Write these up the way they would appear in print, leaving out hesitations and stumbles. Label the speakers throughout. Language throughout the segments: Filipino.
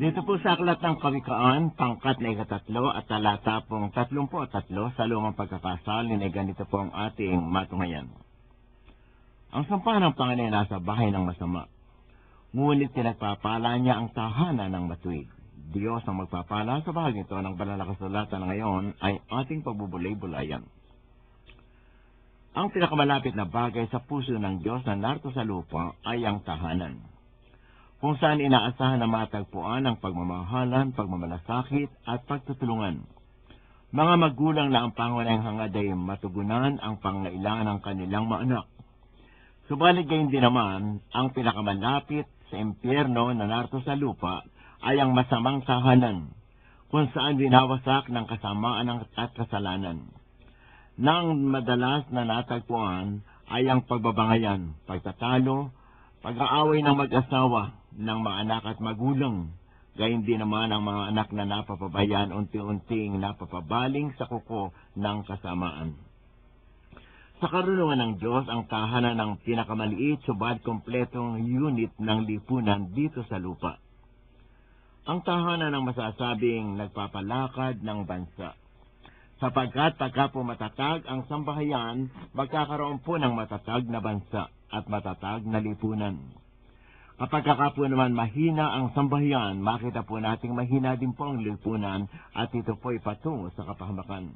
Speaker 1: Dito po sa Aklat ng Kawikaan, pangkat na ikatatlo at talata pong 33 sa lumang pagkakasal, ay ganito po ang ating matungayan. Ang sumpa ng Panginoon ay nasa bahay ng masama, ngunit pinagpapala niya ang tahanan ng matuwid. Diyos ang magpapala sa bahagi ito ng banal na kasulatan ngayon ay ating pagbubulay-bulayan. Ang pinakamalapit na bagay sa puso ng Diyos na narito sa lupa ay ang tahanan, kung saan inaasahan na matagpuan ang pagmamahalan, pagmamalasakit at pagtutulungan. Mga magulang na ang pangunahing hangad ay matugunan ang pangailangan ng kanilang mga anak. Subalit gayon din naman, ang pinakamalapit sa impyerno na narito sa lupa ay ang masamang tahanan, kung saan winawasak ng kasamaan at kasalanan. Nang madalas na natagpuan ay ang pagbabangayan, pagtatalo, pag-aaway ng mag-asawa, ng mga anak at magulang. Gayon din naman ang mga anak na napapabayaan unti-unting napapabaling sa kuko ng kasamaan. Sa karunungan ng Diyos, ang tahanan ng pinakamaliit subalit kompletong unit ng lipunan dito sa lupa. Ang tahanan ng masasabing nagpapalakad ng bansa. Sapagkat pagka po matatag ang sambahayan, magkakaroon po ng matatag na bansa at matatag na lipunan. Kapag po naman mahina ang sambahayan, makita po nating mahina din po ang lipunan at ito po ay patungo sa kapahamakan.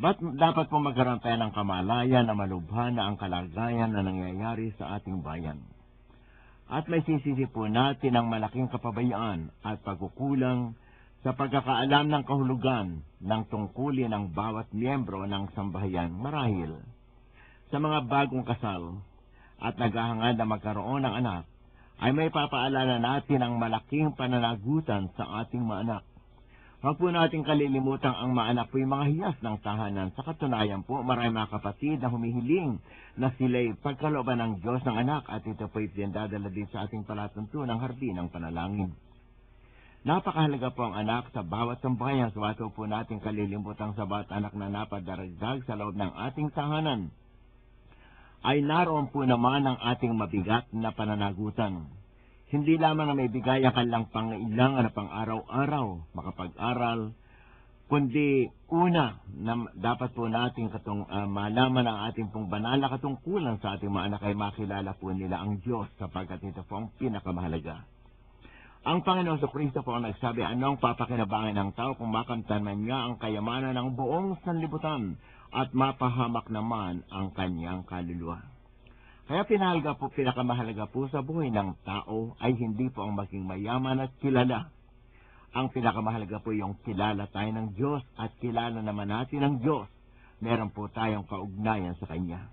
Speaker 1: Ba't dapat po magkaroon tayo ng kamalayan na malubha na ang kalagayan na nangyayari sa ating bayan? At may sisisi po natin ang malaking kapabayaan at pagkukulang sa pagkakaalam ng kahulugan ng tungkulin ng bawat miyembro ng sambahayan. Marahil, sa mga bagong kasal at naghahangad na magkaroon ng anak, ay may papaalala natin ang malaking pananagutan sa ating mga anak. Huwag po natin kalilimutang ang mga anak po yung mga hiyas ng tahanan. Sa katunayan po, marami mga kapatid na humihiling na sila'y pagkalooban ng Diyos ng anak at ito po ipinadadala din sa ating palatuntunang hardin ng panalangin. Napakahalaga po ang anak sa bawat sambahayan. Suwato po natin kalilimutang sa bawat anak na napadaragdag sa loob ng ating tahanan ay naroon po naman ang ating mabigat na pananagutan. Hindi lamang na may bigay ang kanilang pangailangan na pang-araw-araw, makapag-aral, kundi una na dapat po natin malaman ang ating pong banal na katungkulan sa ating mga anak ay makilala po nila ang Diyos sapagkat ito po ang pinakamahalaga. Ang Panginoon Kristo po ang nagsabi, anong papakinabangan ng tao kung makamtaman niya ang kayamanan ng buong sanlibutan at mapahamak naman ang kanyang kaluluwa. Kaya pinakamahalaga po sa buhay ng tao ay hindi po ang maging mayaman at kilala. Ang pinakamahalaga po yung kilala tayo ng Diyos at kilala naman natin ng Diyos. Meron po tayong kaugnayan sa Kanya.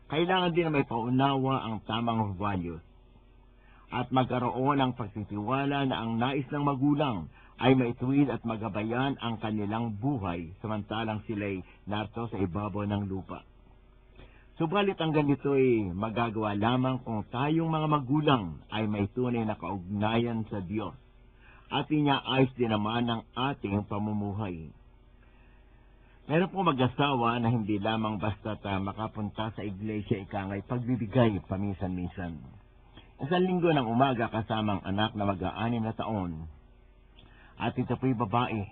Speaker 1: Kailangan din na may paunawa ang tamang values at magkaroon ng pagtitiwala na ang nais ng magulang ay maituwid at magabayan ang kanilang buhay samantalang sila'y narito sa ibabaw ng lupa. Subalit ang ganito ay magagawa lamang kung tayong mga magulang ay may tunay na kaugnayan sa Diyos at inaayos din naman ang ating pamumuhay. Meron po mag-asawa na hindi lamang basta makapunta sa iglesia ikangay pagbibigay paminsan-minsan. Isang linggo ng umaga kasamang anak na mag-6 na taon at ito po'y babae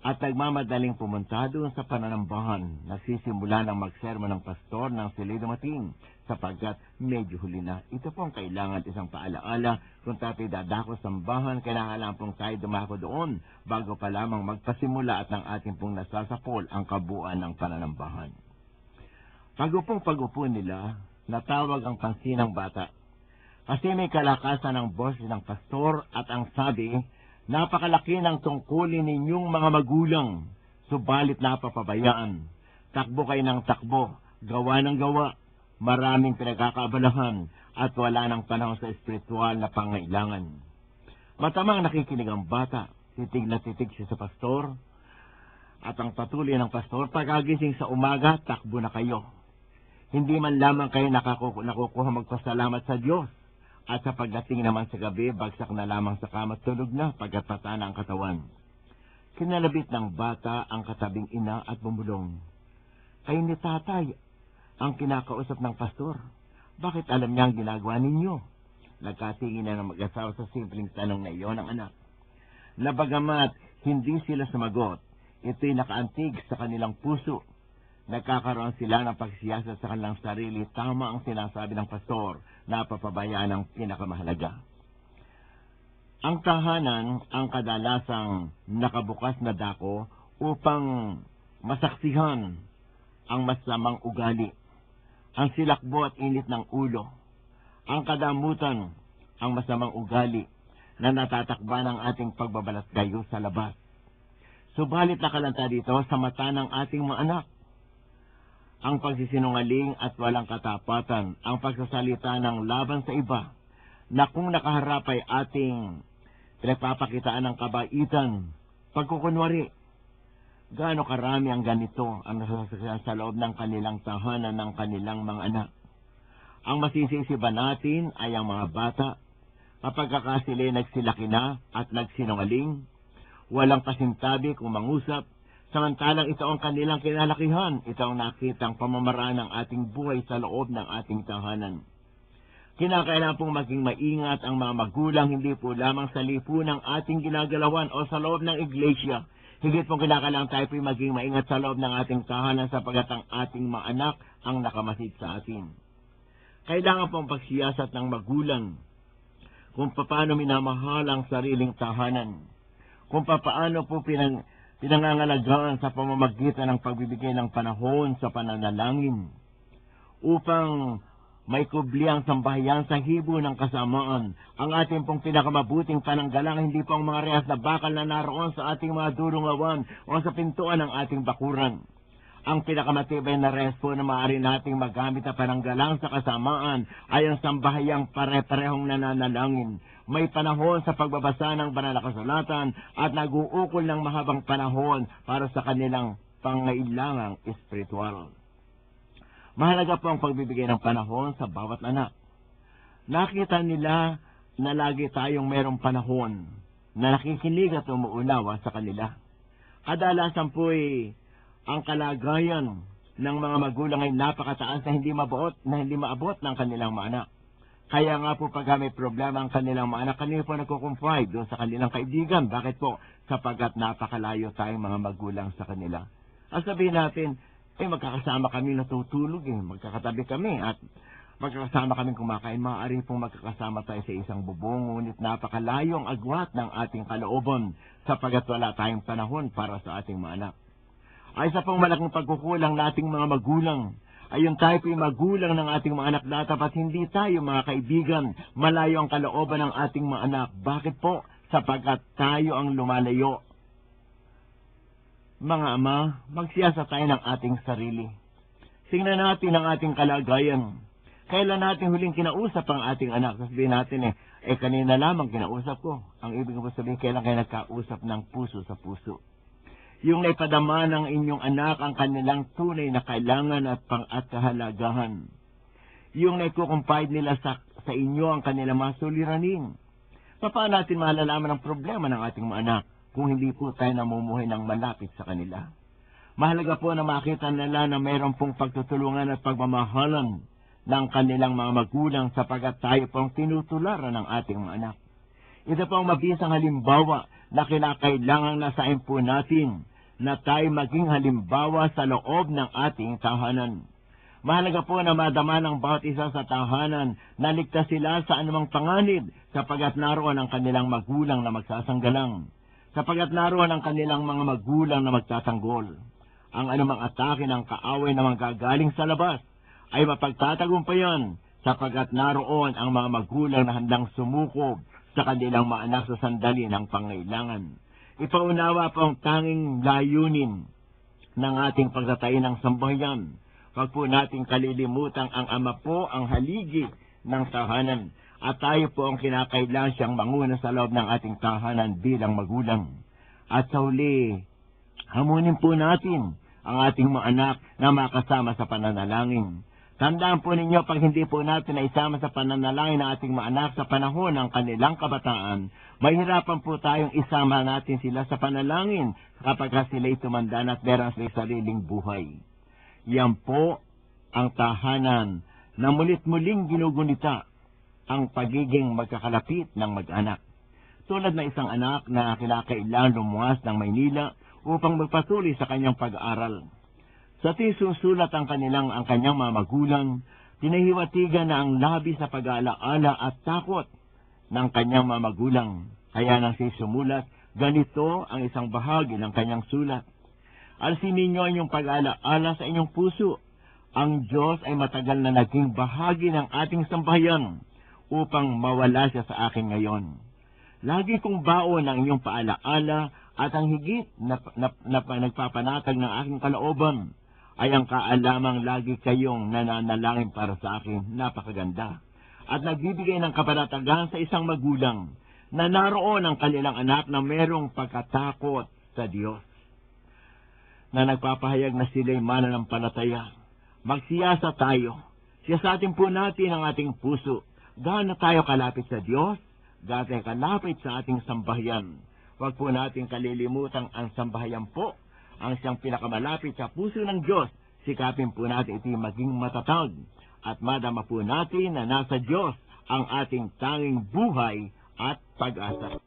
Speaker 1: at nagmamadaling pumunta doon sa pananambahan. Nagsisimula ng magsermon ng pastor nang sila'y dumating sapagkat medyo huli na. Ito pong kailangan isang paalaala kung tayo dadako sa sambahan, kailangan pong tayo dumako doon bago pa lamang magpasimula at ng ating pong nasasapol ang kabuuan ng pananambahan. Pag-upo nila, natawag ang pansinang bata. Kasi may kalakasan ng boss ng pastor at ang sabi, napakalaki ng tungkulin ninyong mga magulang, subalit napapabayaan. Takbo kayo ng takbo, gawa ng gawa, maraming pinagkakaabalahan at wala ng panahon sa espiritual na pangailangan. Matamang nakikinig ang bata, titig na titig siya sa pastor, at ang patuloy ng pastor, pagkagising sa umaga, takbo na kayo. Hindi man lamang kayo nakukuha magpasalamat sa Diyos. At sa pagdating naman sa gabi, bagsak na lamang sa kama, tulog na pagkat patana ang katawan. Kinalabit ng bata ang katabing ina at bumulong. Kayo ni tatay ang kinakausap ng pastor. Bakit alam niya ang ginagawa ninyo? Nagkatingin na ng mag-asawa sa simpleng tanong na iyon ng anak. Nabagamat hindi sila sumagot, ito'y nakaantig sa kanilang puso. Nagkakaroon sila ng pagsiyasat sa kanilang sarili. Tama ang sinasabi ng pastor na papabayaan ang pinakamahalaga. Ang tahanan ang kadalasang nakabukas na dako upang masaksihan ang masamang ugali, ang silakbo at init ng ulo, ang kadamutan, ang masamang ugali na natatakba ng ating pagbabalat kayo sa labas. Subalit nakalanta dito sa mata ng ating mga anak ang pagsisinungaling at walang katapatan, ang pagsasalita ng laban sa iba, na kung nakaharap ay ating pinapapakitaan ng kabaitan, pagkukunwari. Gaano karami ang ganito ang nasasaksihan sa loob ng kanilang tahanan ng kanilang mga anak. Ang masisisi ba natin ay ang mga bata, kapag sila nagsilaki na at nagsinungaling, walang kasintabi kung mangusap, samantalang ito ang kanilang kinalakihan, ito ang nakitang pamamaraan ng ating buhay sa loob ng ating tahanan. Kinakailangan pong maging maingat ang mga magulang, hindi po lamang sa lipunang ating ginagalawan o sa loob ng iglesia. Higit pong kinakailangan tayo po maging maingat sa loob ng ating tahanan sapagat ang ating mga anak ang nakamasid sa atin. Kailangan pong pagsiyasat ng magulang kung paano minamahal ang sariling tahanan, kung paano po pinangangalagaan sa pamamagitan ng pagbibigay ng panahon sa pananalangin upang may kubli ang sambahayan sa hibo ng kasamaan. Ang ating pong pinakamabuting pananggalang, hindi po ang mga rehas na bakal na naroon sa ating mga dulungawan o sa pintuan ng ating bakuran. Ang pinakamatibay na rehas po na maaari nating magamit na pananggalang sa kasamaan ay ang sambahayang pare-parehong nananalangin. May panahon sa pagbabasa ng banal na kasulatan at nag-uukol ng mahabang panahon para sa kanilang pangailangang espiritual. Mahalaga po ang pagbibigay ng panahon sa bawat anak. Nakita nila na lagi tayong mayroong panahon na nakikinig at umuunawa sa kanila. Kadalasan po ang kalagayan ng mga magulang ay napakataas na hindi maabot ng kanilang mga anak. Kaya nga po pag may problema ang kanilang mga anak, kanila po nagkukumfide doon sa kanilang kaibigan. Bakit po? Sapagat napakalayo tayong mga magulang sa kanila. At sabihin natin, magkakasama kami natutulog, magkakatabi kami at magkakasama kami kumakain. Maaari pong magkakasama tayo sa isang bubong, ngunit napakalayo ang agwat ng ating kalooban sapagat wala tayong panahon para sa ating mga anak. Ay sa pong malaking pagkukulang nating mga magulang, ayon tayo po magulang ng ating mga anak dapat hindi tayo mga kaibigan, malayo ang kalooban ng ating mga anak. Bakit po? Sapagat tayo ang lumalayo. Mga ama, magsiyasat tayo ng ating sarili. Tingnan natin ang ating kalagayan. Kailan natin huling kinausap ang ating anak? Sabihin natin kanina lamang kinausap ko. Ang ibig ko sabihin, kailan kayo nagkausap ng puso sa puso? Yung naipadama ng inyong anak ang kanilang tunay na kailangan at kahalagahan. Yung naikukumpide nila sa inyo ang kanilang mga suliranin. Paano natin malalaman ang problema ng ating mga anak kung hindi po tayo namumuhay ng malapit sa kanila? Mahalaga po na makita nila na mayroon pong pagtutulungan at pagmamahalan ng kanilang mga magulang sapagat tayo pong tinutularan ng ating mga anak. Ito po ang mabisang halimbawa na kinakailangan nasain po natin na tayo maging halimbawa sa loob ng ating tahanan. Mahalaga po na madama ng bawat isa sa tahanan na ligtas sila sa anumang panganib sapagat naroon ang kanilang magulang na magsasanggalang, sapagat naroon ang kanilang mga magulang na magtatanggol. Ang anumang atake ng kaaway na manggagaling sa labas ay mapagtatagumpayan sapagat naroon ang mga magulang na handang sumukob sa kanilang mga anak sa sandali ng pangailangan. Ipaunawa po ang tanging layunin ng ating pagtatayo ng sambahayan. Huwag po nating kalilimutan ang Ama po ang haligi ng tahanan at tayo po ang kinakailangan siyang manguna sa loob ng ating tahanan bilang magulang. At sa huli, hamunin po natin ang ating mga anak na makasama sa pananalangin. Tandaan po ninyo, pag hindi po natin naisama sa pananalangin ng ating mga anak sa panahon ng kanilang kabataan, mahirapan po tayong isama natin sila sa panalangin kapag sila'y tumanda at meron silang sariling buhay. Yan po ang tahanan na mulit-muling ginugunita ang pagiging magkakalapit ng mag-anak. Tulad ng isang anak na kinakailangan lumuwas ng Maynila upang magpatuloy sa kanyang pag-aaral. Sa susulat ang kanyang mga magulang, tinahiwatigan na ang labis na pag-aalaala at takot ng kanyang mga magulang. Kaya nang siya sumulat, ganito ang isang bahagi ng kanyang sulat. Alisin ninyo ang inyong pag-aalaala sa inyong puso. Ang Diyos ay matagal na naging bahagi ng ating sambahayan upang mawala siya sa akin ngayon. Lagi kong baon ang inyong paalaala at ang higit na nagpapanatag ng aking kalooban ay ang kaalamang lagi kayong nananalangin para sa akin. Napakaganda. At nagbibigay ng kapanatagan sa isang magulang na naroon ang kanilang anak na merong pagkatakot sa Diyos, na nagpapahayag na sila'y mananampalataya. Magsiyasa tayo. Siyasatin po natin ang ating puso. Gaano tayo kalapit sa Diyos? Gaano tayo kalapit sa ating sambahayan? Huwag po natin kalilimutan ang sambahayan po, ang siyang pinakamalapit sa puso ng Diyos. Sikapin po natin ito maging matatag at madama po natin na nasa Diyos ang ating tanging buhay at pag-asa.